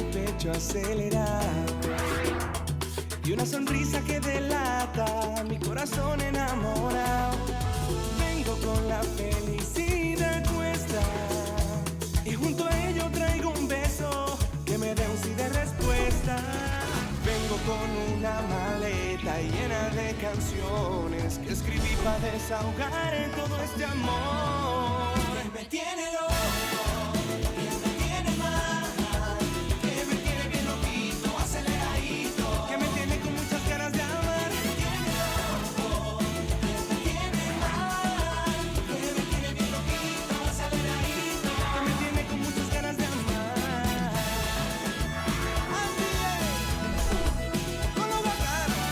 el pecho acelerado y una sonrisa que delata mi corazón enamorado. Vengo con la felicidad cuesta y junto a ello traigo un beso que me dé un sí de respuesta. Vengo con una maleta llena de canciones que escribí para desahogar en todo este amor. Que me tiene loco, que me tiene mal, que me tiene bien loquito, aceleradito, que me tiene con muchas ganas de amar. Que me tiene loco, que me tiene mal, que me tiene bien loquito, aceleradito, que me tiene con muchas ganas de amar. Así es, con lo bacano.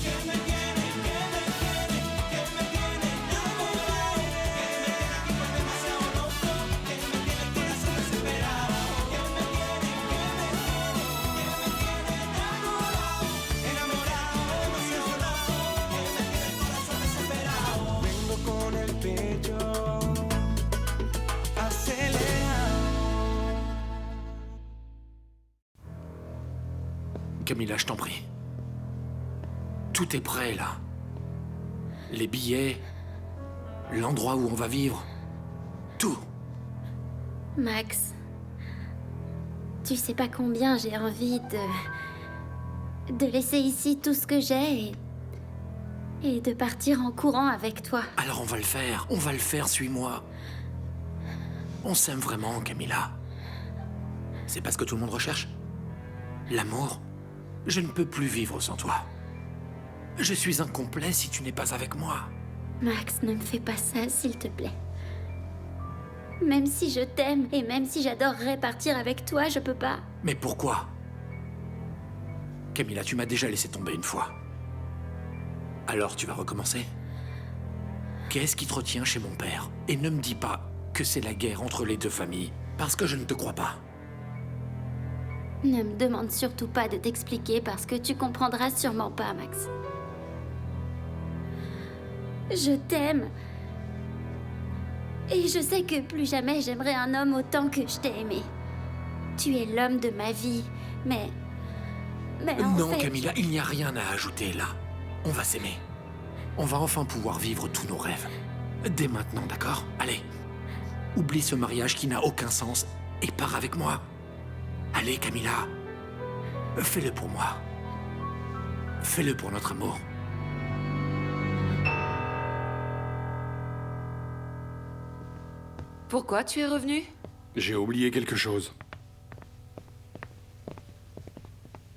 Que me tiene enamorado, que me tiene aquí por demasiado loco, que me tiene el corazón desesperado, que me tiene enamorado, demasiado loco, que me tiene el corazón desesperado. Vengo con el pecho acelerado. Camilla, je t'en prie. Tout est prêt, là. Les billets, l'endroit où on va vivre, tout. Max, tu sais pas combien j'ai envie de laisser ici tout ce que j'ai et de partir en courant avec toi. Alors on va le faire, suis-moi. On s'aime vraiment, Camilla. C'est pas ce que tout le monde recherche? L'amour? Je ne peux plus vivre sans toi. Je suis incomplet si tu n'es pas avec moi. Max, ne me fais pas ça, s'il te plaît. Même si je t'aime et même si j'adorerais partir avec toi, je peux pas. Mais pourquoi? Camilla, tu m'as déjà laissé tomber une fois. Alors tu vas recommencer? Qu'est-ce qui te retient chez mon père? Et ne me dis pas que c'est la guerre entre les deux familles, parce que je ne te crois pas. Ne me demande surtout pas de t'expliquer parce que tu comprendras sûrement pas, Max. Je t'aime. Et je sais que plus jamais j'aimerai un homme autant que je t'ai aimé. Tu es l'homme de ma vie, mais en Non, fait... Camilla, il n'y a rien à ajouter là. On va s'aimer. On va enfin pouvoir vivre tous nos rêves. Dès maintenant, d'accord? Allez. Oublie ce mariage qui n'a aucun sens et pars avec moi. Allez, Camilla. Fais-le pour moi. Fais-le pour notre amour. Pourquoi tu es revenu? J'ai oublié quelque chose.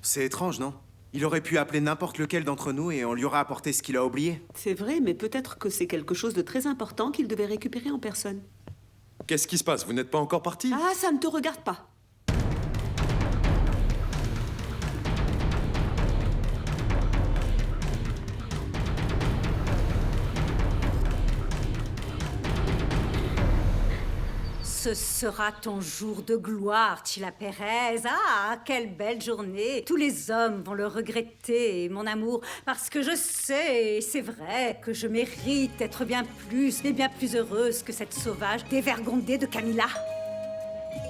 C'est étrange, non? Il aurait pu appeler n'importe lequel d'entre nous et on lui aura apporté ce qu'il a oublié. C'est vrai, mais peut-être que c'est quelque chose de très important qu'il devait récupérer en personne. Qu'est-ce qui se passe? Vous n'êtes pas encore parti? Ah, ça ne te regarde pas. Ce sera ton jour de gloire, Chila Pérez. Ah, quelle belle journée. Tous les hommes vont le regretter, mon amour, parce que je sais, c'est vrai, que je mérite d'être bien plus et bien plus heureuse que cette sauvage dévergondée de Camilla.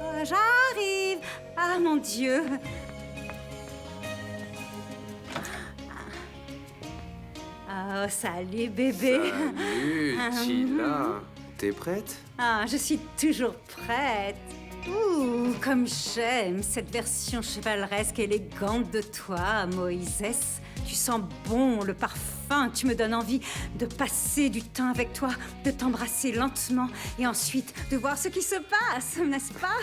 Oh, j'arrive. Ah, mon Dieu. Oh, salut, bébé. Salut, Chila. T'es prête? Ah, je suis toujours prête. Ouh, comme j'aime cette version chevaleresque et élégante de toi, Moïse. Tu sens bon le parfum, tu me donnes envie de passer du temps avec toi, de t'embrasser lentement et ensuite de voir ce qui se passe, n'est-ce pas?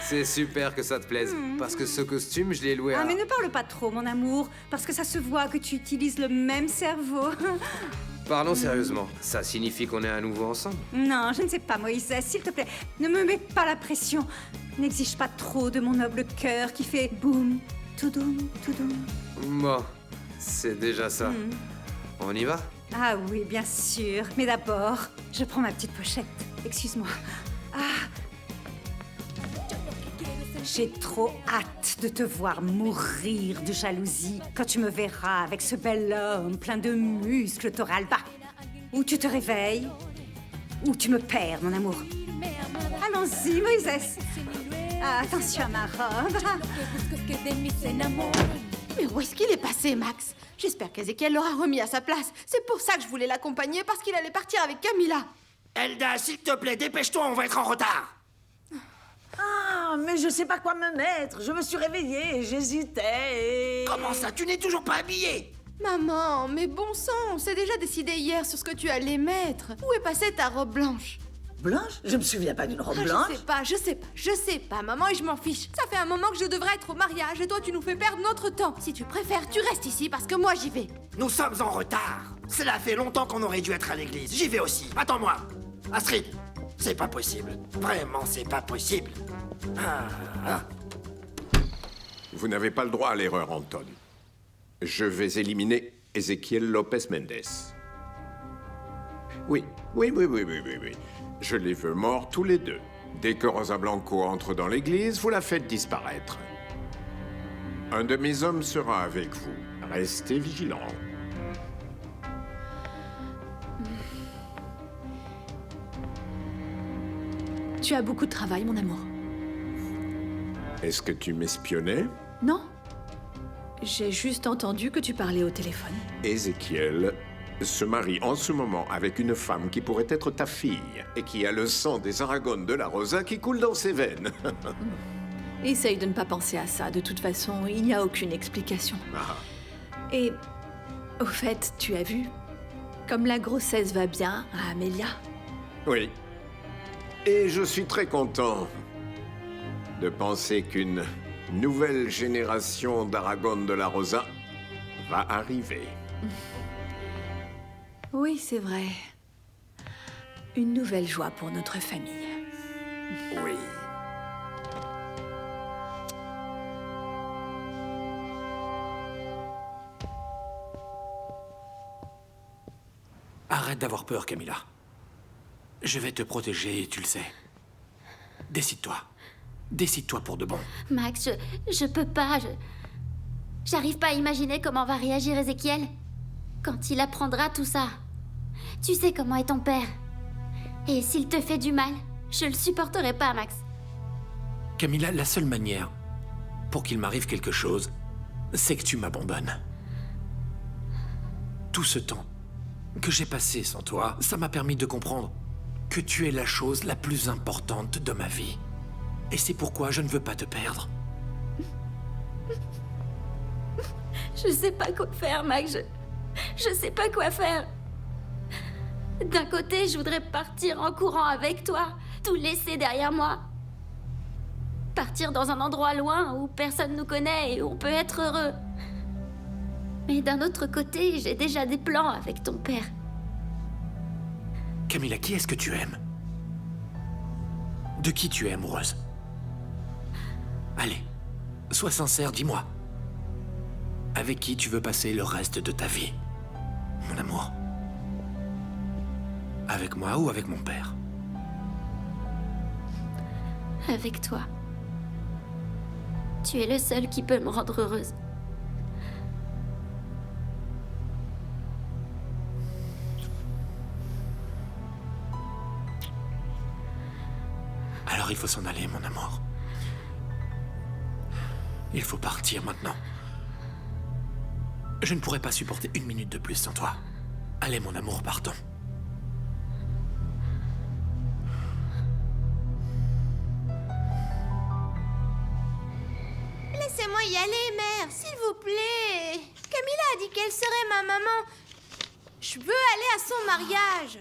C'est super que ça te plaise, parce que ce costume, je l'ai loué à... Ah, mais ne parle pas trop, mon amour, parce que ça se voit que tu utilises le même cerveau. Parlons sérieusement, ça signifie qu'on est à nouveau ensemble? Non, je ne sais pas, Moïse, s'il te plaît, ne me mets pas la pression. N'exige pas trop de mon noble cœur qui fait boum, tout doum, tout doum. Bon, c'est déjà ça. On y va? Ah oui, bien sûr. Mais d'abord, je prends ma petite pochette. Excuse-moi. Ah. J'ai trop hâte de te voir mourir de jalousie quand tu me verras avec ce bel homme plein de muscles, Toralba. Où tu te réveilles, ou tu me perds, mon amour. Allons-y, Moïse. Ah, attention à ma robe. Mais où est-ce qu'il est passé, Max? J'espère qu'Ezekiel l'aura remis à sa place. C'est pour ça que je voulais l'accompagner, parce qu'il allait partir avec Camilla. Elda, s'il te plaît, dépêche-toi, on va être en retard. Ah, mais je sais pas quoi me mettre. Je me suis réveillée et j'hésitais et... Comment ça, tu n'es toujours pas habillée? Maman, mais bon sang, on s'est déjà décidé hier sur ce que tu allais mettre. Où est passée ta robe blanche? Blanche? Je me souviens pas d'une robe blanche. Je sais pas, maman, et je m'en fiche. Ça fait un moment que je devrais être au mariage, et toi, tu nous fais perdre notre temps. Si tu préfères, tu restes ici, parce que moi, j'y vais. Nous sommes en retard. Cela fait longtemps qu'on aurait dû être à l'église. J'y vais aussi. Attends-moi. Astrid, c'est pas possible. Vraiment, c'est pas possible. Vous n'avez pas le droit à l'erreur, Anton. Je vais éliminer Ezequiel Lopez Mendes. Oui. Je les veux morts tous les deux. Dès que Rosa Blanco entre dans l'église, vous la faites disparaître. Un de mes hommes sera avec vous. Restez vigilants. Tu as beaucoup de travail, mon amour. Est-ce que tu m'espionnais? Non. J'ai juste entendu que tu parlais au téléphone. Ezequiel se marie en ce moment avec une femme qui pourrait être ta fille et qui a le sang des Aragones de la Rosa qui coule dans ses veines. Essaye de ne pas penser à ça. De toute façon, il n'y a aucune explication. Ah. Et au fait, tu as vu? Comme la grossesse va bien à Amelia. Oui. Et je suis très content de penser qu'une nouvelle génération d'Aragones de la Rosa va arriver. Oui, c'est vrai. Une nouvelle joie pour notre famille. Oui. Arrête d'avoir peur, Camilla. Je vais te protéger, tu le sais. Décide-toi. Décide-toi pour de bon. Max, je peux pas, j'arrive pas à imaginer comment va réagir Ezekiel quand il apprendra tout ça. Tu sais comment est ton père. Et s'il te fait du mal, je le supporterai pas, Max. Camilla, la seule manière pour qu'il m'arrive quelque chose, c'est que tu m'abandonnes. Tout ce temps que j'ai passé sans toi, ça m'a permis de comprendre que tu es la chose la plus importante de ma vie. Et c'est pourquoi je ne veux pas te perdre. Je sais pas quoi faire, Max. Je sais pas quoi faire. D'un côté, je voudrais partir en courant avec toi, tout laisser derrière moi. Partir dans un endroit loin où personne nous connaît et où on peut être heureux. Mais d'un autre côté, j'ai déjà des plans avec ton père. Camilla, qui est-ce que tu aimes? De qui tu es amoureuse? Allez, sois sincère, dis-moi. Avec qui tu veux passer le reste de ta vie, mon amour? Avec moi ou avec mon père? Avec toi. Tu es le seul qui peut me rendre heureuse. Alors il faut s'en aller, mon amour. Il faut partir maintenant. Je ne pourrais pas supporter une minute de plus sans toi. Allez, mon amour, partons. Laissez-moi y aller, mère, s'il vous plaît. Camilla a dit qu'elle serait ma maman. Je veux aller à son mariage.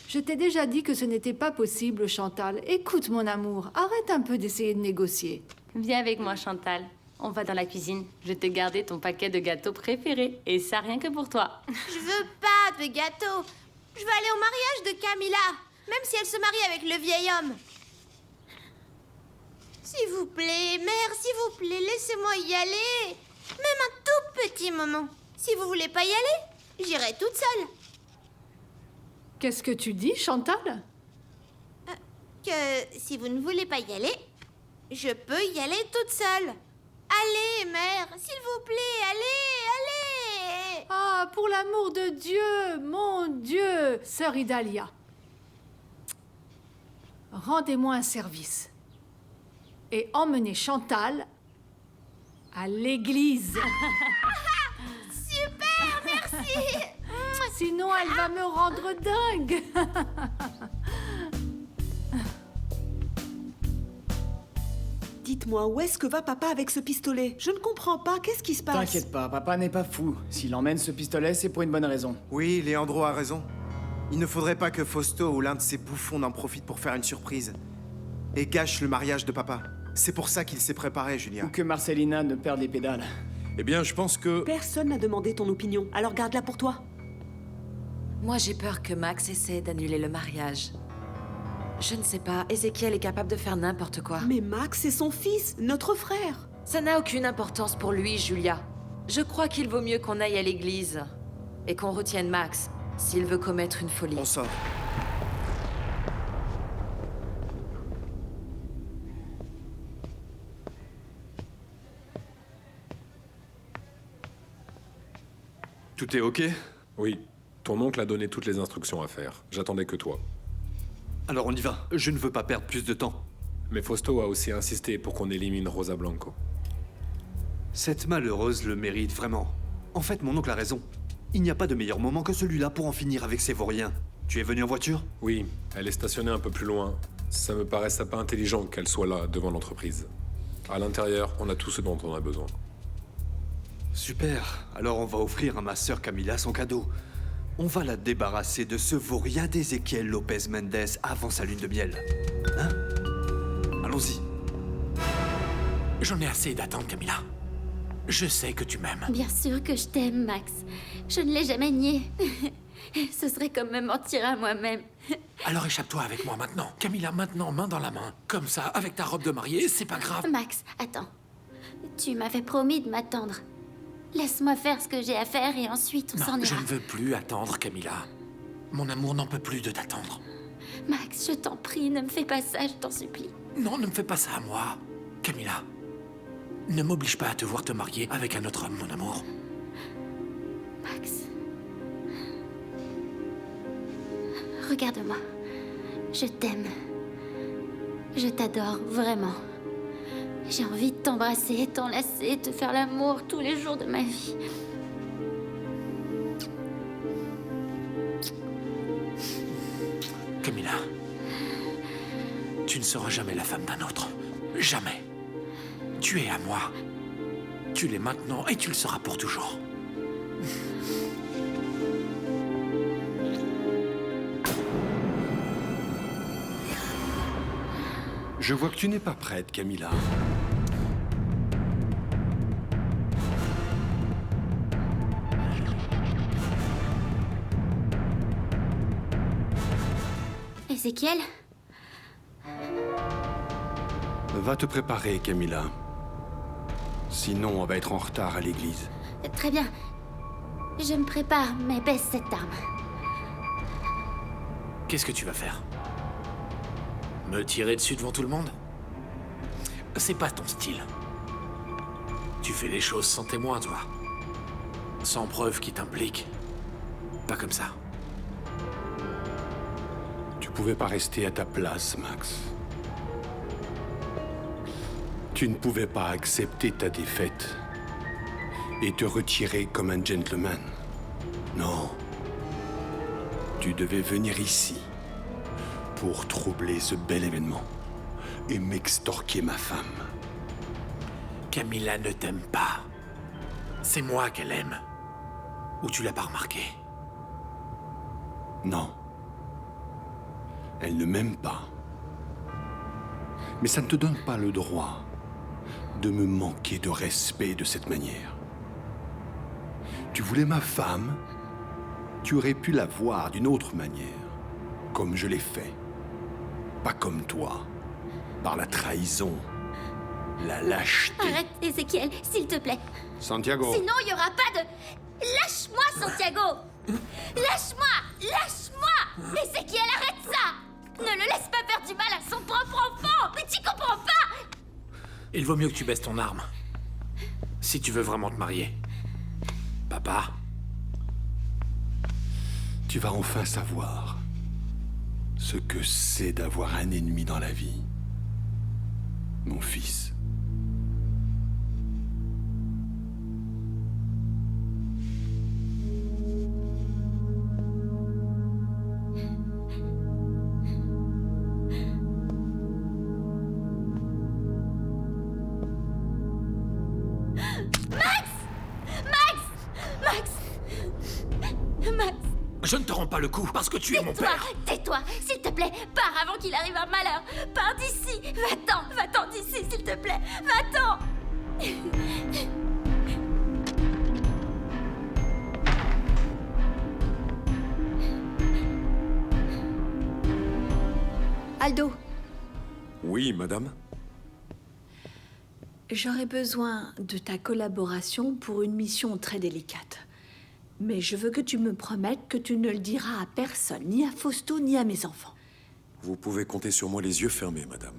Je t'ai déjà dit que ce n'était pas possible, Chantal. Écoute, mon amour, arrête un peu d'essayer de négocier. Viens avec moi, Chantal. On va dans la cuisine. Je t'ai gardé ton paquet de gâteaux préférés. Et ça, rien que pour toi. Je veux pas de gâteau. Je veux aller au mariage de Camilla, même si elle se marie avec le vieil homme. S'il vous plaît, mère, s'il vous plaît, laissez-moi y aller. Même un tout petit moment. Si vous voulez pas y aller, j'irai toute seule. Qu'est-ce que tu dis, Chantal? Que si vous ne voulez pas y aller, je peux y aller toute seule. Allez, mère, s'il vous plaît, allez, allez. Ah, pour l'amour de Dieu, mon Dieu, sœur Idalia. rendez-moi un service. Et emmenez Chantal à l'église. Super, merci. Sinon, elle va me rendre dingue. Dites-moi, où est-ce que va papa avec ce pistolet? Je ne comprends pas, qu'est-ce qui se passe? T'inquiète pas, papa n'est pas fou. S'il emmène ce pistolet, c'est pour une bonne raison. Oui, Leandro a raison. Il ne faudrait pas que Fausto ou l'un de ses bouffons n'en profite pour faire une surprise. Et gâche le mariage de papa. C'est pour ça qu'il s'est préparé, Julia. Ou que Marcelina ne perde les pédales. Eh bien, je pense que... Personne n'a demandé ton opinion, alors garde-la pour toi. Moi, j'ai peur que Max essaie d'annuler le mariage. Je ne sais pas, Ezekiel est capable de faire n'importe quoi. Mais Max, c'est son fils, notre frère. Ça n'a aucune importance pour lui, Julia. Je crois qu'il vaut mieux qu'on aille à l'église. Et qu'on retienne Max, s'il veut commettre une folie. On sort. Tout est ok? Oui. Ton oncle a donné toutes les instructions à faire. J'attendais que toi. Alors on y va. Je ne veux pas perdre plus de temps. Mais Fausto a aussi insisté pour qu'on élimine Rosa Blanco. Cette malheureuse le mérite vraiment. En fait, mon oncle a raison. Il n'y a pas de meilleur moment que celui-là pour en finir avec ces vauriens. Tu es venu en voiture? Oui, elle est stationnée un peu plus loin. Ça me paraissait pas intelligent qu'elle soit là, devant l'entreprise. À l'intérieur, on a tout ce dont on a besoin. Super. Alors on va offrir à ma sœur Camila son cadeau. On va la débarrasser de ce vaurien d'Ezekiel Lopez Mendes avant sa lune de miel. Hein? Allons-y. J'en ai assez d'attendre, Camila. Je sais que tu m'aimes. Bien sûr que je t'aime, Max. Je ne l'ai jamais nié. Ce serait comme me mentir à moi-même. Alors échappe-toi avec moi maintenant. Camila, maintenant, main dans la main. Comme ça, avec ta robe de mariée, c'est pas grave. Max, attends. Tu m'avais promis de m'attendre. Laisse-moi faire ce que j'ai à faire et ensuite on s'en Non, ira. je ne veux plus attendre, Camila. Mon amour n'en peut plus de t'attendre. Max, je t'en prie, ne me fais pas ça, je t'en supplie. Non, ne me fais pas ça à moi. Camila, ne m'oblige pas à te voir te marier avec un autre homme, mon amour. Max. Regarde-moi. Je t'aime. Je t'adore, vraiment. J'ai envie de t'embrasser, t'enlacer, te faire l'amour tous les jours de ma vie. Camila, tu ne seras jamais la femme d'un autre. Jamais. Tu es à moi. Tu l'es maintenant et tu le seras pour toujours. Je vois que tu n'es pas prête, Camila. Ezekiel? Va te préparer, Camila. Sinon, on va être en retard à l'église. Très bien. Je me prépare, mais baisse cette arme. Qu'est-ce que tu vas faire? Me tirer dessus devant tout le monde? C'est pas ton style. Tu fais les choses sans témoin, toi. Sans preuve qui t'implique. Pas comme ça. Tu pouvais pas rester à ta place, Max. Tu ne pouvais pas accepter ta défaite et te retirer comme un gentleman. Non. Tu devais venir ici pour troubler ce bel événement et m'extorquer ma femme. Camila ne t'aime pas. C'est moi qu'elle aime. Ou tu l'as pas remarqué? Non. Elle ne m'aime pas. Mais ça ne te donne pas le droit de me manquer de respect de cette manière. Tu voulais ma femme, tu aurais pu la voir d'une autre manière, comme je l'ai fait. Pas comme toi, par la trahison, la lâcheté. Arrête, Ezekiel, s'il te plaît. Santiago. Sinon, il n'y aura pas de... Lâche-moi, Santiago! Lâche-moi! Lâche-moi! Ezekiel, arrête ça! Ne le laisse pas faire du mal à son propre enfant! Mais tu comprends pas! Il vaut mieux que tu baisses ton arme. Si tu veux vraiment te marier. Papa? Tu vas enfin savoir ce que c'est d'avoir un ennemi dans la vie. Mon fils. Je ne te rends pas le coup parce que tu es mon père. Tais-toi, s'il te plaît, pars avant qu'il arrive un malheur. Pars d'ici, va-t'en d'ici, s'il te plaît, va-t'en. Aldo, Oui, madame. j'aurais besoin de ta collaboration pour une mission très délicate. Mais je veux que tu me promettes que tu ne le diras à personne, ni à Fausto, ni à mes enfants. Vous pouvez compter sur moi les yeux fermés, madame.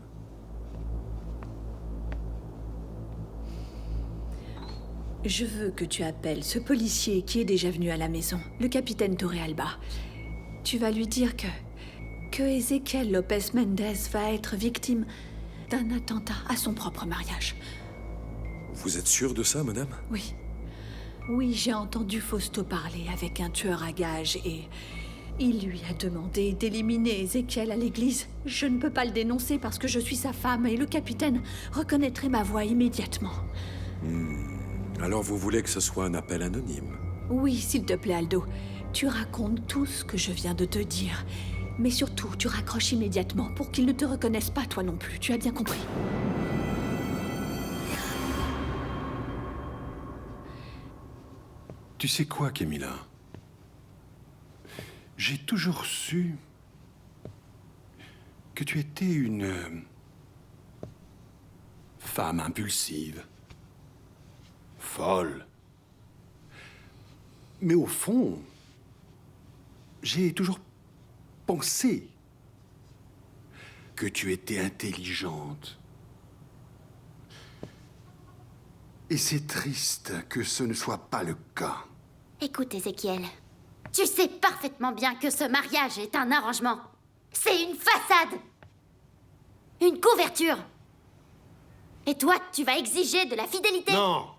Je veux que tu appelles ce policier qui est déjà venu à la maison, le capitaine Torrealba. Tu vas lui dire que Ezequiel Lopez Mendez va être victime d'un attentat à son propre mariage. Vous êtes sûre de ça, madame? Oui. Oui, j'ai entendu Fausto parler avec un tueur à gages et il lui a demandé d'éliminer Ezequiel à l'église. Je ne peux pas le dénoncer parce que je suis sa femme et le capitaine reconnaîtrait ma voix immédiatement. Alors vous voulez que ce soit un appel anonyme? Oui, s'il te plaît, Aldo. Tu racontes tout ce que je viens de te dire. Mais surtout, tu raccroches immédiatement pour qu'il ne te reconnaisse pas, toi non plus. Tu as bien compris. Tu sais quoi, Camilla? J'ai toujours su que tu étais une femme impulsive, folle. Mais au fond, j'ai toujours pensé que tu étais intelligente. Et c'est triste que ce ne soit pas le cas. Écoute, Ezequiel, tu sais parfaitement bien que ce mariage est un arrangement. C'est une façade. Une couverture. Et toi, tu vas exiger de la fidélité? Non.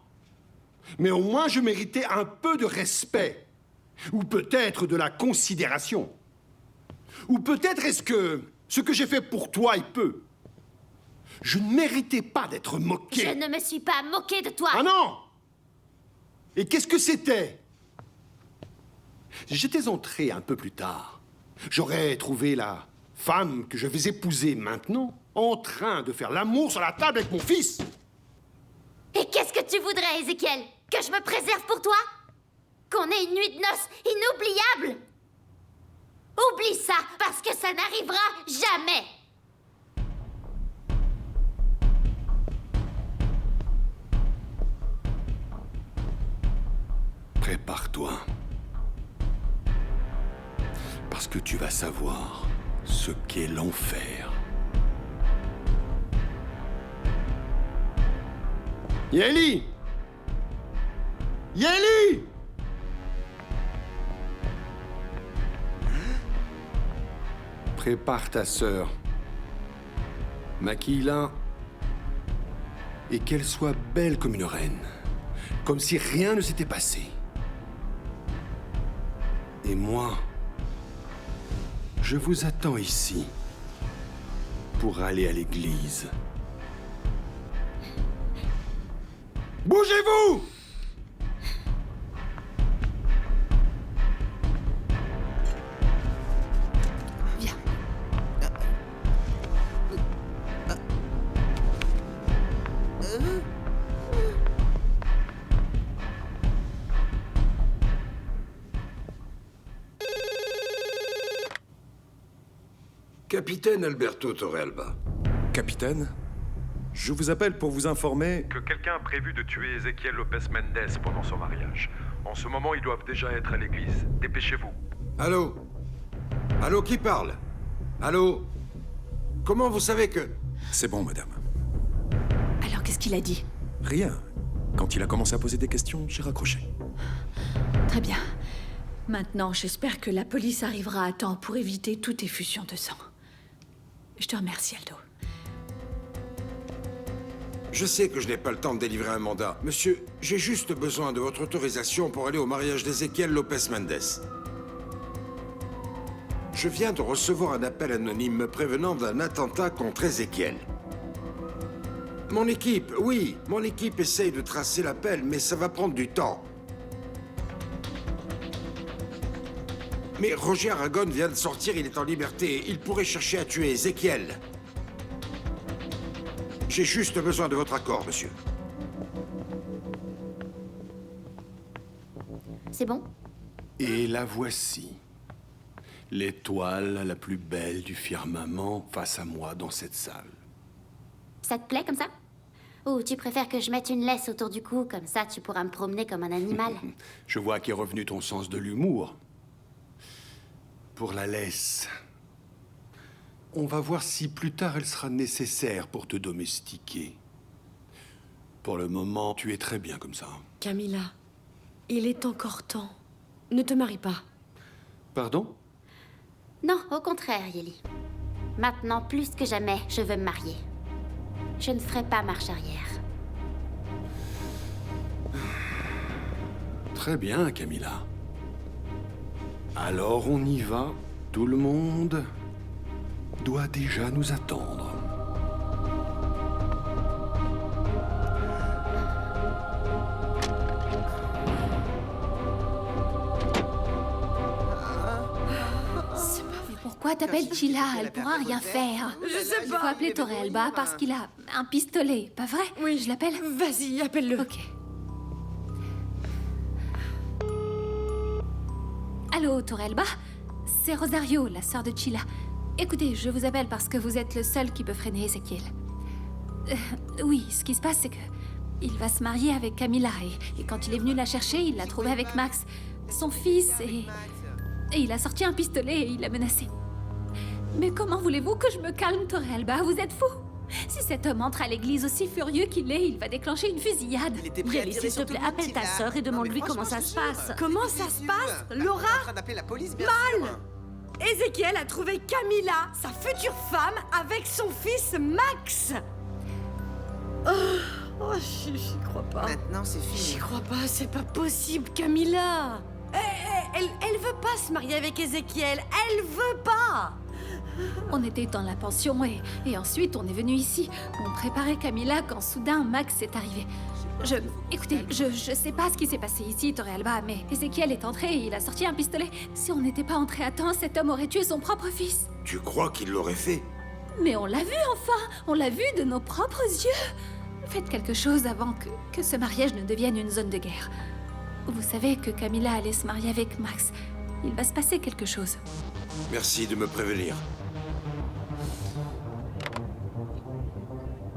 Mais au moins, je méritais un peu de respect. Ou peut-être de la considération. Ou peut-être est-ce que ce que j'ai fait pour toi est peu. Je ne méritais pas d'être moqué. Je ne me suis pas moquée de toi. Ah non! Et qu'est-ce que c'était? Si j'étais entré un peu plus tard, j'aurais trouvé la femme que je vais épouser maintenant en train de faire l'amour sur la table avec mon fils. Et qu'est-ce que tu voudrais, Ezequiel? Que je me préserve pour toi? Qu'on ait une nuit de noces inoubliable? Oublie ça, parce que ça n'arrivera jamais. Prépare-toi. Parce que tu vas savoir ce qu'est l'enfer. Yeli! Yeli! Prépare ta sœur. Maquille-la. Et qu'elle soit belle comme une reine. Comme si rien ne s'était passé. Et moi, je vous attends ici pour aller à l'église. Bougez-vous! Viens. Capitaine Alberto Torrealba. Capitaine, je vous appelle pour vous informer que quelqu'un a prévu de tuer Ezequiel Lopez Mendez pendant son mariage. En ce moment, ils doivent déjà être à l'église. Dépêchez-vous. Allô? Allô, qui parle? Allô? Comment vous savez que... C'est bon, madame. Alors, qu'est-ce qu'il a dit? Rien. Quand il a commencé à poser des questions, j'ai raccroché. Très bien. Maintenant, j'espère que la police arrivera à temps pour éviter toute effusion de sang. Je te remercie, Aldo. Je sais que je n'ai pas le temps de délivrer un mandat. Monsieur, j'ai juste besoin de votre autorisation pour aller au mariage d'Ezequiel Lopez Mendes. Je viens de recevoir un appel anonyme me prévenant d'un attentat contre Ezequiel. Mon équipe, oui, mon équipe essaye de tracer l'appel, mais ça va prendre du temps. Mais Roger Aragon vient de sortir, il est en liberté. Il pourrait chercher à tuer Ezequiel. J'ai juste besoin de votre accord, monsieur. C'est bon? Et la voici. L'étoile la plus belle du firmament face à moi dans cette salle. Ça te plaît comme ça? Ou tu préfères que je mette une laisse autour du cou, comme ça tu pourras me promener comme un animal? Je vois qu'est revenu ton sens de l'humour. Pour la laisse, on va voir si plus tard elle sera nécessaire pour te domestiquer. Pour le moment, tu es très bien comme ça. Camilla, il est encore temps. Ne te marie pas. Pardon? Non, au contraire, Yeli. Maintenant, plus que jamais, je veux me marier. Je ne ferai pas marche arrière. Très bien, Camilla. Alors on y va. Tout le monde doit déjà nous attendre. Pourquoi t'appelles Chila? Elle pourra rien faire. Je sais Il pas. faut appeler Torrealba parce qu'il a un pistolet, pas vrai? Oui. Je l'appelle? Vas-y, appelle-le. Ok. Allô, Torrealba? C'est Rosario, la sœur de Chila. Écoutez, je vous appelle parce que vous êtes le seul qui peut freiner Ezequiel. Oui, ce qui se passe, c'est que il va se marier avec Camilla et quand il est venu la chercher, il l'a trouvée avec Max, son fils, et il a sorti un pistolet et il l'a menacé. Mais comment voulez-vous que je me calme, Torrealba? Vous êtes fou? Si cet homme entre à l'église aussi furieux qu'il est, il va déclencher une fusillade. Yeli, s'il te plaît, appelle ta sœur et demande-lui comment ça se passe. Comment ça se passe? Laura? Mal! Ezequiel a trouvé Camilla, sa future femme, avec son fils Max. Oh, j'y crois pas. Maintenant, c'est fini. J'y crois pas, c'est pas possible, Camilla. Elle veut pas se marier avec Ezequiel, elle veut pas. On était dans la pension et ensuite on est venu ici. On préparait Camilla quand soudain Max est arrivé. Écoutez, je sais pas ce qui s'est passé ici, Torrealba, mais Ezequiel est entré et il a sorti un pistolet. Si on n'était pas entré à temps, cet homme aurait tué son propre fils. Tu crois qu'il l'aurait fait? Mais on l'a vu enfin! On l'a vu de nos propres yeux! Faites quelque chose avant que ce mariage ne devienne une zone de guerre. Vous savez que Camilla allait se marier avec Max. Il va se passer quelque chose. Merci de me prévenir.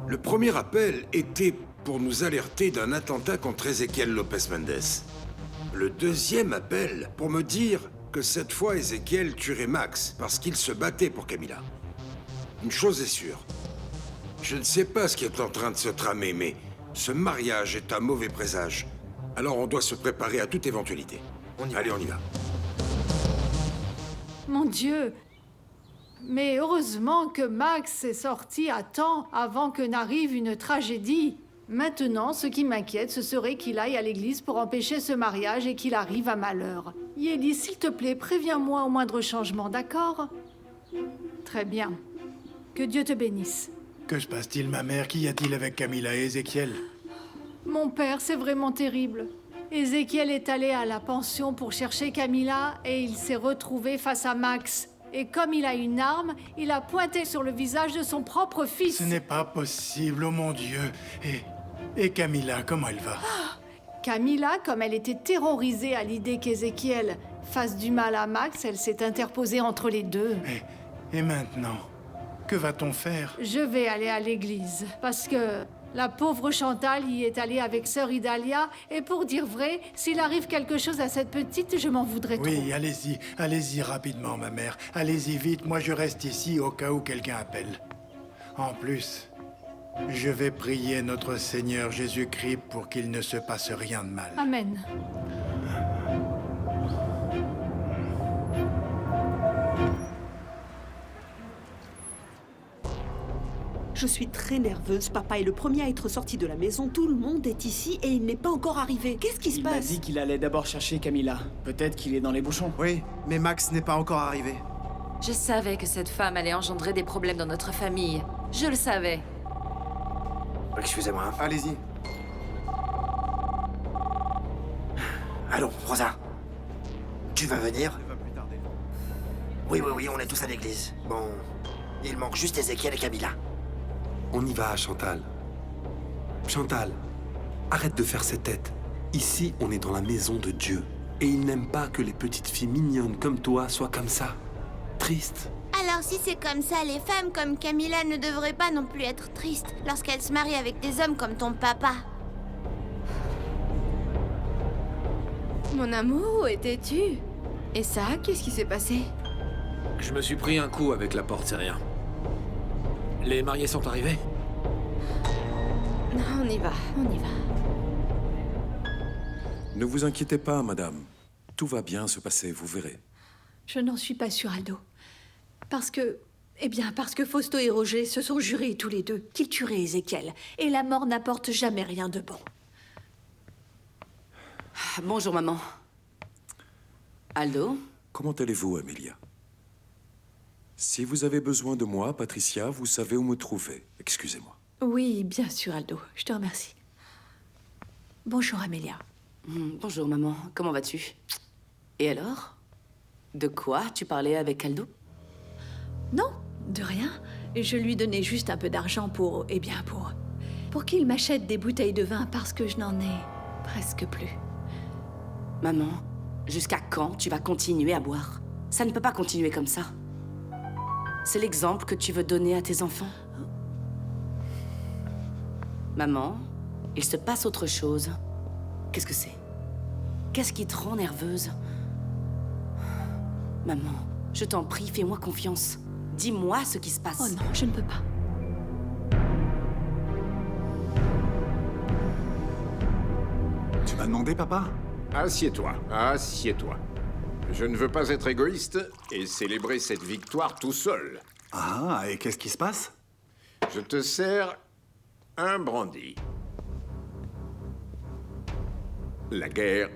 Le premier appel était pour nous alerter d'un attentat contre Ezequiel Lopez Mendes. Le deuxième appel pour me dire que cette fois Ezequiel tuerait Max parce qu'il se battait pour Camilla. Une chose est sûre. Je ne sais pas ce qui est en train de se tramer, mais ce mariage est un mauvais présage. Alors on doit se préparer à toute éventualité. Allez, on y va. Mon Dieu! Mais heureusement que Max est sorti à temps avant que n'arrive une tragédie. Maintenant, ce qui m'inquiète, ce serait qu'il aille à l'église pour empêcher ce mariage et qu'il arrive à malheur. Yeli, s'il te plaît, préviens-moi au moindre changement, d'accord? Très bien. Que Dieu te bénisse. Que se passe-t-il, ma mère? Qu'y a-t-il avec Camilla et Ezequiel? Mon père, c'est vraiment terrible. Ezequiel est allé à la pension pour chercher Camilla et il s'est retrouvé face à Max. Et comme il a une arme, il a pointé sur le visage de son propre fils. Ce n'est pas possible, oh mon Dieu. Et Camilla, comment elle va? Camilla, comme elle était terrorisée à l'idée qu'Ezequiel fasse du mal à Max, elle s'est interposée entre les deux. Et maintenant, que va-t-on faire? Je vais aller à l'église, parce que la pauvre Chantal y est allée avec sœur Idalia, et pour dire vrai, s'il arrive quelque chose à cette petite, je m'en voudrais trop. Oui, allez-y rapidement, ma mère. Allez-y vite, moi je reste ici au cas où quelqu'un appelle. En plus, je vais prier notre Seigneur Jésus-Christ pour qu'il ne se passe rien de mal. Amen. Je suis très nerveuse. Papa est le premier à être sorti de la maison. Tout le monde est ici et il n'est pas encore arrivé. Qu'est-ce qui se Il m'a passe? dit qu'il allait d'abord chercher Camilla. Peut-être qu'il est dans les bouchons. Oui, mais Max n'est pas encore arrivé. Je savais que cette femme allait engendrer des problèmes dans notre famille. Je le savais. Excusez-moi. Allez-y. Allons, Rosa. Tu vas venir? Oui, on est tous à l'église. Bon, il manque juste Ézéchiel et Camilla. On y va, Chantal. Chantal, arrête de faire cette tête. Ici, on est dans la maison de Dieu. Et il n'aime pas que les petites filles mignonnes comme toi soient comme ça. Triste. Alors si c'est comme ça, les femmes comme Camilla ne devraient pas non plus être tristes lorsqu'elles se marient avec des hommes comme ton papa. Mon amour, où étais-tu? Et ça, qu'est-ce qui s'est passé? Je me suis pris un coup avec la porte, c'est rien. Les mariés sont arrivés? Non, on y va. Ne vous inquiétez pas, madame. Tout va bien se passer, vous verrez. Je n'en suis pas sûre, Aldo. Parce que Fausto et Roger se sont jurés tous les deux qu'ils tueraient Ézéchiel. Et la mort n'apporte jamais rien de bon. Bonjour, maman. Aldo? Comment allez-vous, Amelia? Si vous avez besoin de moi, Patricia, vous savez où me trouver. Excusez-moi. Oui, bien sûr, Aldo. Je te remercie. Bonjour, Amelia. Bonjour, maman. Comment vas-tu? Et alors? De quoi tu parlais avec Aldo? Non, de rien. Je lui donnais juste un peu d'argent pour qu'il m'achète des bouteilles de vin parce que je n'en ai presque plus. Maman, jusqu'à quand tu vas continuer à boire? Ça ne peut pas continuer comme ça. C'est l'exemple que tu veux donner à tes enfants? Maman, il se passe autre chose. Qu'est-ce que c'est? Qu'est-ce qui te rend nerveuse? Maman, je t'en prie, fais-moi confiance. Dis-moi ce qui se passe. Oh non, je ne peux pas. Tu m'as demandé, papa? Assieds-toi, assieds-toi. Je ne veux pas être égoïste et célébrer cette victoire tout seul. Ah, et qu'est-ce qui se passe? Je te sers un brandy. La guerre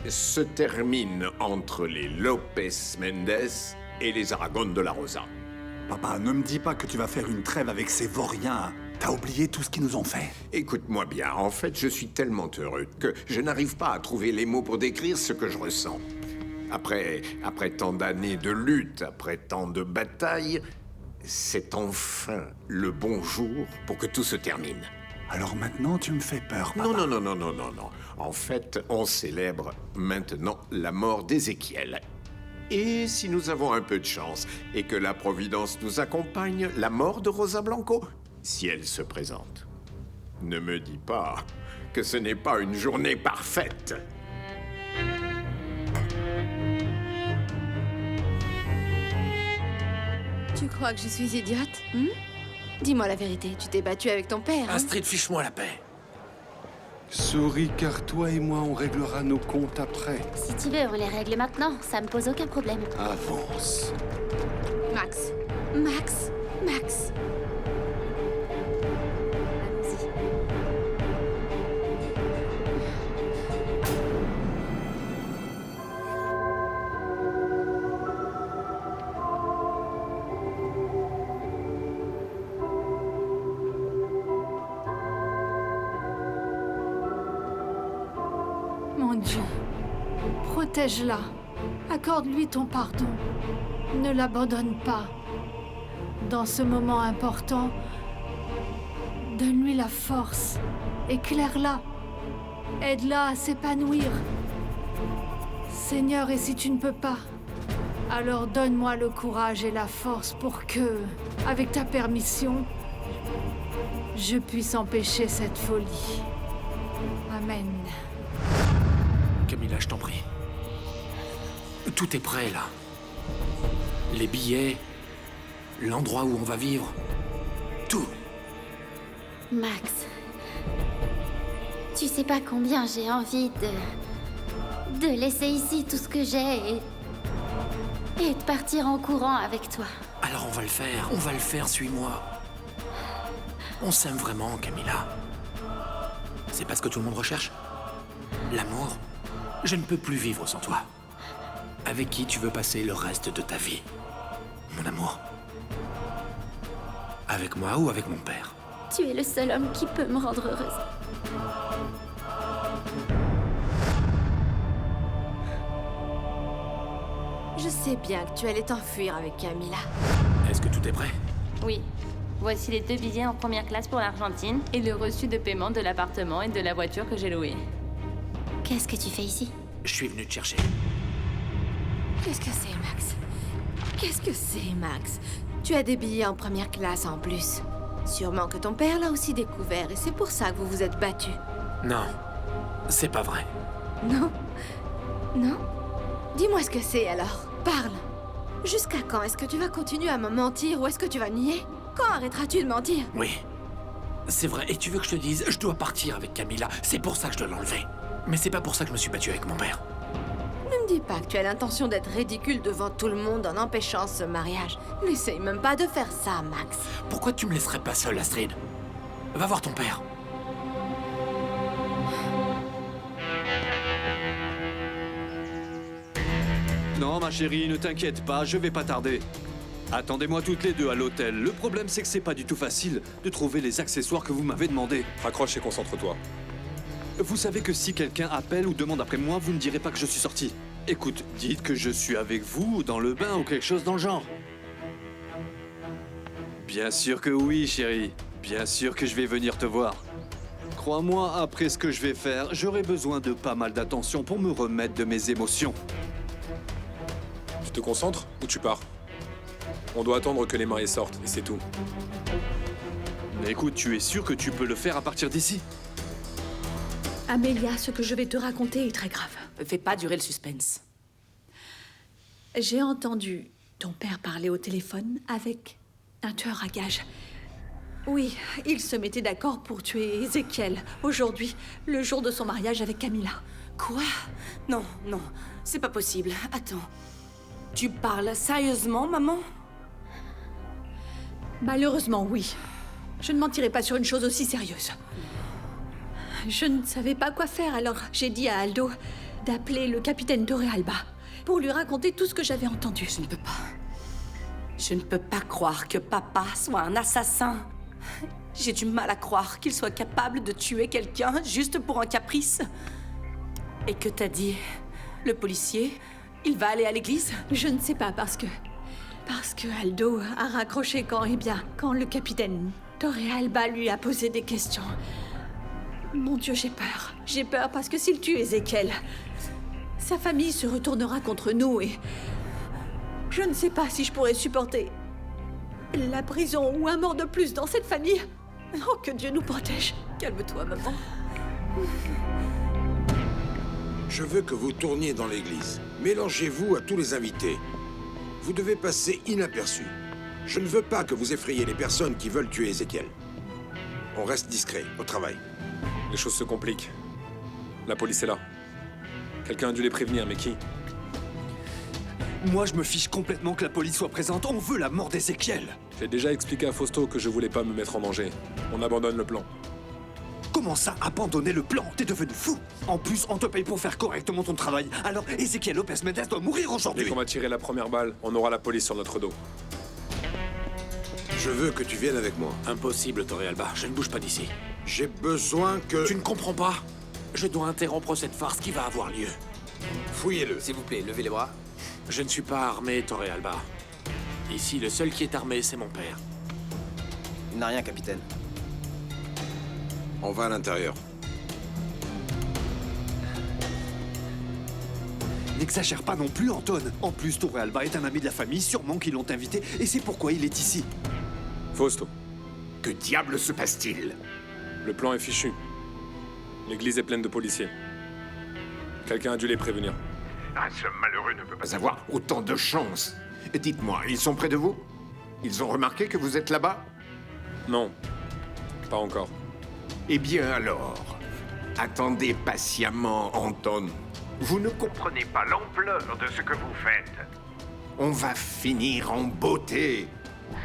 se termine entre les Lopez Mendes et les Aragon de la Rosa. Papa, ne me dis pas que tu vas faire une trêve avec ces vauriens. T'as oublié tout ce qu'ils nous ont fait. Écoute-moi bien, en fait, je suis tellement heureux que je n'arrive pas à trouver les mots pour décrire ce que je ressens. Après tant d'années de lutte, après tant de batailles, c'est enfin le bon jour pour que tout se termine. Alors maintenant, tu me fais peur, papa. Non. En fait, on célèbre maintenant la mort d'Ézéchiel. Et si nous avons un peu de chance et que la Providence nous accompagne, la mort de Rosa Blanco, si elle se présente. Ne me dis pas que ce n'est pas une journée parfaite. Tu crois que je suis idiote? Dis-moi la vérité, tu t'es battue avec ton père, hein? Astrid, fiche-moi la paix. Souris, car toi et moi, on réglera nos comptes après. Si tu veux, on les règle maintenant. Ça me pose aucun problème. Avance. Max. Mon Dieu, protège-la. Accorde-lui ton pardon. Ne l'abandonne pas. Dans ce moment important, donne-lui la force. Éclaire-la. Aide-la à s'épanouir. Seigneur, et si tu ne peux pas, alors donne-moi le courage et la force pour que, avec ta permission, je puisse empêcher cette folie. Amen. Camilla, je t'en prie. Tout est prêt, là. Les billets, l'endroit où on va vivre, tout. Max, tu sais pas combien j'ai envie de laisser ici tout ce que j'ai et de partir en courant avec toi. Alors on va le faire, suis-moi. On s'aime vraiment, Camilla. C'est pas ce que tout le monde recherche? L'amour? Je ne peux plus vivre sans toi. Avec qui tu veux passer le reste de ta vie, mon amour? Avec moi ou avec mon père? Tu es le seul homme qui peut me rendre heureuse. Je sais bien que tu allais t'enfuir avec Camilla. Est-ce que tout est prêt? Oui. Voici les 2 billets en première classe pour l'Argentine et le reçu de paiement de l'appartement et de la voiture que j'ai loué. Qu'est-ce que tu fais ici? Je suis venu te chercher. Qu'est-ce que c'est, Max? Qu'est-ce que c'est, Max? Tu as des billets en première classe en plus. Sûrement que ton père l'a aussi découvert et c'est pour ça que vous vous êtes battus. Non, c'est pas vrai. Non? Non? Dis-moi ce que c'est alors. Parle. Jusqu'à quand est-ce que tu vas continuer à me mentir ou est-ce que tu vas nier? Quand arrêteras-tu de mentir? Oui, c'est vrai. Et tu veux que je te dise, je dois partir avec Camilla. C'est pour ça que je dois l'enlever. Mais c'est pas pour ça que je me suis battu avec mon père. Ne me dis pas que tu as l'intention d'être ridicule devant tout le monde en empêchant ce mariage. N'essaye même pas de faire ça, Max. Pourquoi tu me laisserais pas seule, Astrid? Va voir ton père. Non, ma chérie, ne t'inquiète pas, je vais pas tarder. Attendez-moi toutes les deux à l'hôtel. Le problème, c'est que c'est pas du tout facile de trouver les accessoires que vous m'avez demandé. Raccroche et concentre-toi. Vous savez que si quelqu'un appelle ou demande après moi, vous ne direz pas que je suis sorti. Écoute, dites que je suis avec vous, dans le bain ou quelque chose dans le genre. Bien sûr que oui, chérie. Bien sûr que je vais venir te voir. Crois-moi, après ce que je vais faire, j'aurai besoin de pas mal d'attention pour me remettre de mes émotions. Tu te concentres ou tu pars? On doit attendre que les mariés sortent, et c'est tout. Mais écoute, tu es sûr que tu peux le faire à partir d'ici? Amélia, ce que je vais te raconter est très grave. Fais pas durer le suspense. J'ai entendu ton père parler au téléphone avec un tueur à gages. Oui, il se mettait d'accord pour tuer Ézéchiel, aujourd'hui, le jour de son mariage avec Camilla. Quoi? Non, non, c'est pas possible. Attends. Tu parles sérieusement, maman? Malheureusement, oui. Je ne mentirai pas sur une chose aussi sérieuse. Je ne savais pas quoi faire, alors j'ai dit à Aldo d'appeler le capitaine Torrealba pour lui raconter tout ce que j'avais entendu. Je ne peux pas. Je ne peux pas croire que papa soit un assassin. J'ai du mal à croire qu'il soit capable de tuer quelqu'un juste pour un caprice. Et que t'as dit? Le policier, il va aller à l'église? Je ne sais pas, parce que Aldo a raccroché quand le capitaine Torrealba lui a posé des questions. Mon Dieu, j'ai peur. J'ai peur parce que s'il tue Ézéchiel, sa famille se retournera contre nous et... Je ne sais pas si je pourrais supporter la prison ou un mort de plus dans cette famille. Oh, que Dieu nous protège. Calme-toi, maman. Je veux que vous tourniez dans l'église. Mélangez-vous à tous les invités. Vous devez passer inaperçu. Je ne veux pas que vous effrayiez les personnes qui veulent tuer Ézéchiel. On reste discret, au travail. Les choses se compliquent. La police est là. Quelqu'un a dû les prévenir, mais qui? Moi, je me fiche complètement que la police soit présente. On veut la mort d'Ézéchiel. J'ai déjà expliqué à Fausto que je voulais pas me mettre en danger. On abandonne le plan. Comment ça, abandonner le plan? T'es devenu fou. En plus, on te paye pour faire correctement ton travail. Alors, Ézéchiel Lopez Mendes doit mourir aujourd'hui. Dès qu'on va tirer la première balle, on aura la police sur notre dos. Je veux que tu viennes avec moi. Impossible, Torrealba. Je ne bouge pas d'ici. J'ai besoin que... Tu ne comprends pas? Je dois interrompre cette farce qui va avoir lieu. Fouillez-le. S'il vous plaît, levez les bras. Je ne suis pas armé, Torrealba. Ici, le seul qui est armé, c'est mon père. Il n'a rien, capitaine. On va à l'intérieur. N'exagère pas non plus, Anton. En plus, Torrealba est un ami de la famille, sûrement qu'ils l'ont invité, et c'est pourquoi il est ici. Fausto. Que diable se passe-t-il? Le plan est fichu. L'église est pleine de policiers. Quelqu'un a dû les prévenir. Ah, ce malheureux ne peut pas avoir autant de chance. Dites-moi, ils sont près de vous? Ils ont remarqué que vous êtes là-bas? Non, pas encore. Eh bien alors, attendez patiemment, Anton. Vous ne comprenez pas l'ampleur de ce que vous faites. On va finir en beauté.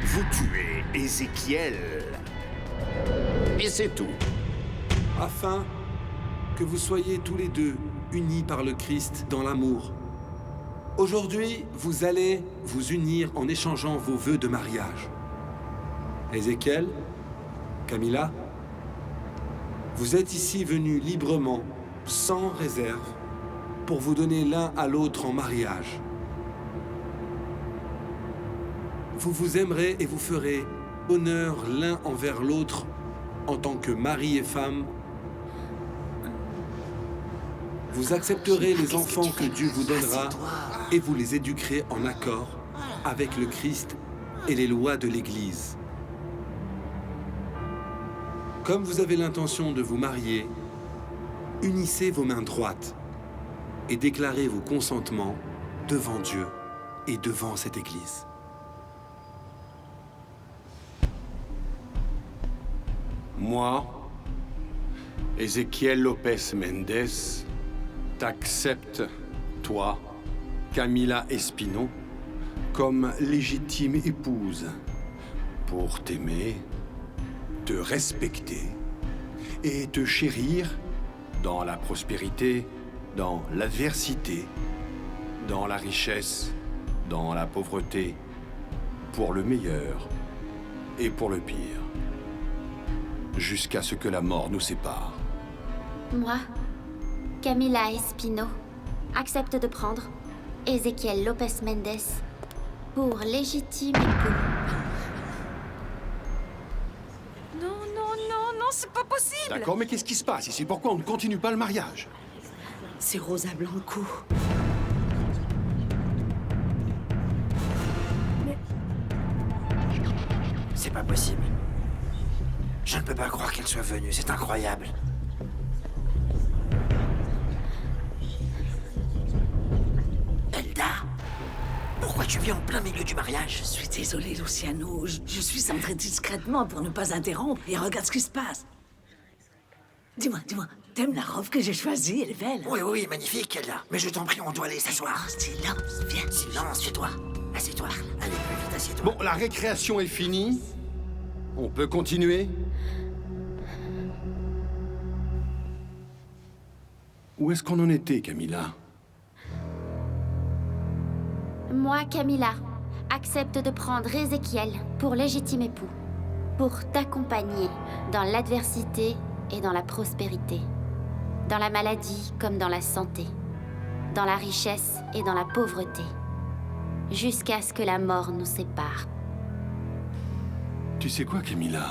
Vous tuez Ézéchiel. Et c'est tout. Afin que vous soyez tous les deux unis par le Christ dans l'amour. Aujourd'hui, vous allez vous unir en échangeant vos vœux de mariage. Ézéchiel, Camilla, vous êtes ici venus librement, sans réserve, pour vous donner l'un à l'autre en mariage. Vous vous aimerez et vous ferez honneur l'un envers l'autre en tant que mari et femme. Vous accepterez les enfants que Dieu vous donnera et vous les éduquerez en accord avec le Christ et les lois de l'Église. Comme vous avez l'intention de vous marier, unissez vos mains droites et déclarez vos consentements devant Dieu et devant cette Église. Moi, Ézéchiel Lopez Mendes, t'accepte, toi, Camilla Espino, comme légitime épouse pour t'aimer, te respecter et te chérir dans la prospérité, dans l'adversité, dans la richesse, dans la pauvreté, pour le meilleur et pour le pire, jusqu'à ce que la mort nous sépare. Moi, Camilla Espino, accepte de prendre Ézéchiel Lopez Mendes pour légitime époux. Non, c'est pas possible. D'accord, mais qu'est-ce qui se passe ici? Pourquoi on ne continue pas le mariage? C'est Rosa Blanco. C'est pas possible. Je ne peux pas croire qu'elle soit venue, c'est incroyable. Elda, pourquoi tu viens en plein milieu du mariage? Je suis désolée, Luciano. Je suis entrée discrètement pour ne pas interrompre. Et regarde ce qui se passe. Dis-moi, t'aimes la robe que j'ai choisie? Elle est belle. Oui, magnifique, Elda. Mais je t'en prie, on doit aller s'asseoir. Silence, viens. Silence, tais-toi. Assieds-toi. Allez, plus vite, assieds-toi. Bon, la récréation est finie. On peut continuer? Où est-ce qu'on en était, Camilla? Moi, Camilla, accepte de prendre Ézéchiel pour légitime époux, pour t'accompagner dans l'adversité et dans la prospérité, dans la maladie comme dans la santé, dans la richesse et dans la pauvreté, jusqu'à ce que la mort nous sépare. Tu sais quoi, Camilla?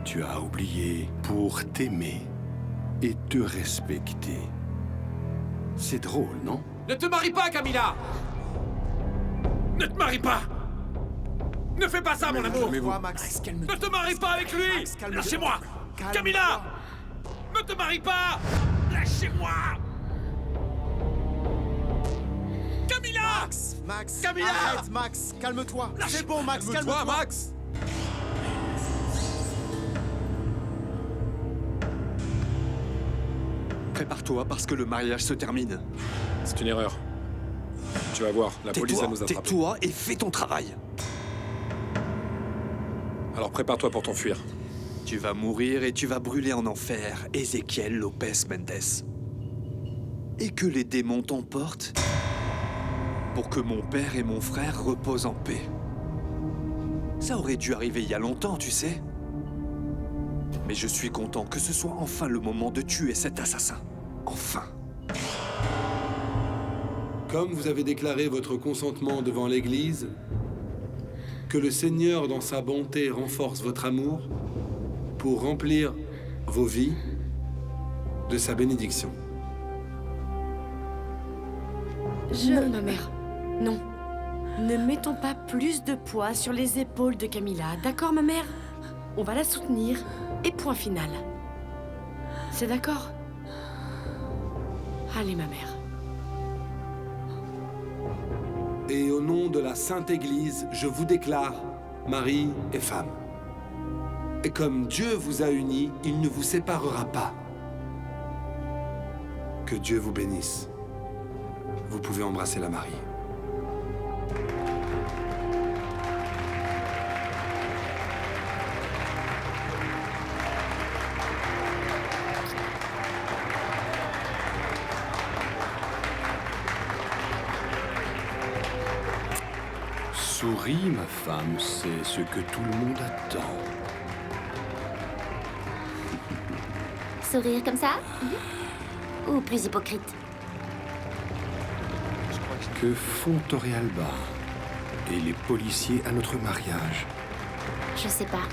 Tu as oublié pour t'aimer et te respecter. C'est drôle, non? Ne te marie pas, Camilla! Ne te marie pas! Ne fais pas ça, mon amour! Max. Ne te marie pas avec lui! Lâchez-moi! Camilla! Ne te marie pas! Lâchez-moi! Camilla! Max, Camilla! arrête, Max, calme-toi. C'est bon, Max, calme-toi. Max! Prépare-toi parce que le mariage se termine. C'est une erreur. Tu vas voir, la police va nous attraper. Tais-toi et fais ton travail. Alors prépare-toi pour t'enfuir. Tu vas mourir et tu vas brûler en enfer, Ézéchiel Lopez Mendes. Et que les démons t'emportent pour que mon père et mon frère reposent en paix. Ça aurait dû arriver il y a longtemps, tu sais. Mais je suis content que ce soit enfin le moment de tuer cet assassin. Enfin. Comme vous avez déclaré votre consentement devant l'Église, que le Seigneur, dans sa bonté, renforce votre amour pour remplir vos vies de sa bénédiction. Non, ma mère. Non. Ne mettons pas plus de poids sur les épaules de Camilla. D'accord, ma mère? On va la soutenir. Et point final. C'est d'accord? Allez, ma mère. Et au nom de la Sainte Église, je vous déclare mari et femme. Et comme Dieu vous a unis, il ne vous séparera pas. Que Dieu vous bénisse. Vous pouvez embrasser la mariée. Souris, ma femme, c'est ce que tout le monde attend. Sourire comme ça? Ou plus hypocrite? Que font Torrealba et les policiers à notre mariage? Je sais pas.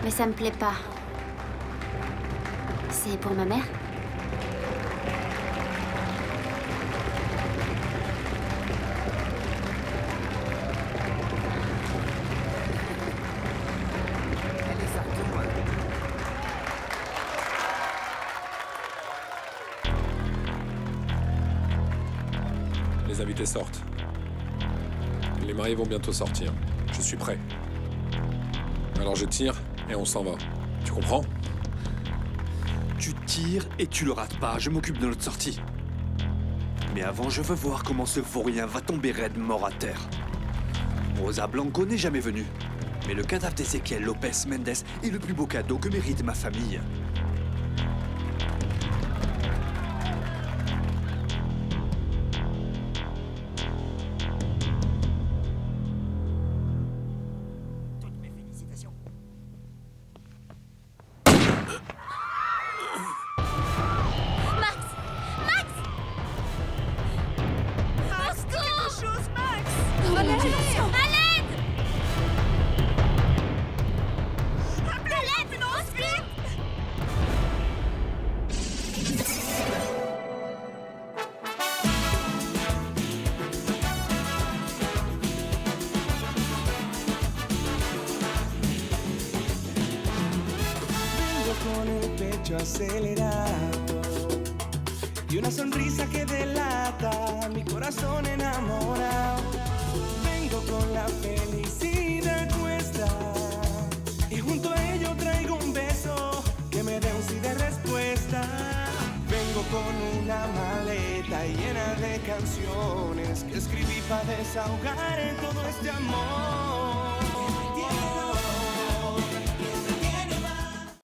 Mais ça me plaît pas. C'est pour ma mère? Les invités sortent. Les mariés vont bientôt sortir. Je suis prêt. Alors je tire et on s'en va. Tu comprends? Tu tires et tu le rates pas, je m'occupe de notre sortie. Mais avant, je veux voir comment ce vaurien va tomber raide mort à terre. Rosa Blanco n'est jamais venue. Mais le cadavre d'Ezequiel Lopez Mendes est le plus beau cadeau que mérite ma famille. Acelerado y una sonrisa que delata mi corazón enamorado. Vengo con la felicidad cuesta y junto a ello traigo un beso que me dé un sí de respuesta. Vengo con una maleta llena de canciones que escribí para desahogar en todo este amor.